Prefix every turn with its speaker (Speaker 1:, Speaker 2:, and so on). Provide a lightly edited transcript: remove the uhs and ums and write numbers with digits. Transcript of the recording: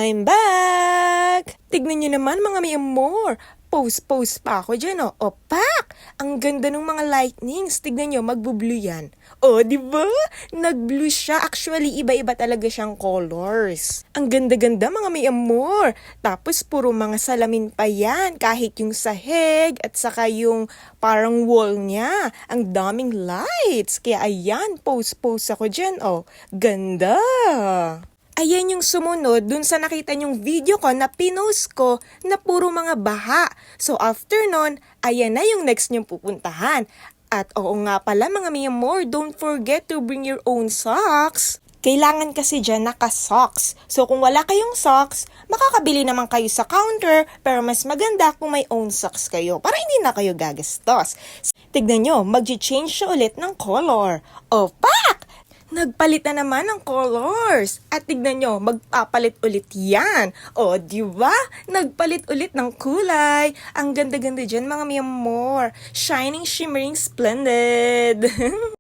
Speaker 1: I'm back! Tignan nyo naman mga may amor. Post pa ako dyan, oh. O, pak! Ang ganda ng mga lightnings. Tignan nyo, magbo-blue yan. O, diba? Nag-blue siya. Actually, iba-iba talaga siyang colors. Ang ganda-ganda mga may amor. Tapos, puro mga salamin pa yan. Kahit yung sahig at saka yung parang wall niya. Ang daming lights. Kaya ayan, post ako dyan, oh. Ganda! Ayan yung sumunod dun sa nakita nyong video ko na pinost ko na puro mga baha. So after nun, ayan na yung next nyong pupuntahan. At oo nga pala mga mi amor, don't forget to bring your own socks. Kailangan kasi dyan naka-socks. So kung wala kayong socks, makakabili naman kayo sa counter, pero mas maganda kung may own socks kayo para hindi na kayo gagastos. Tignan nyo, mag-change siya ulit ng color. O pak! Nagpalit na naman ng colors. At tignan nyo, magpapalit ulit yan. O, diba? Nagpalit ulit ng kulay. Ang ganda-ganda dyan, mga mi amor. Shining, shimmering, splendid.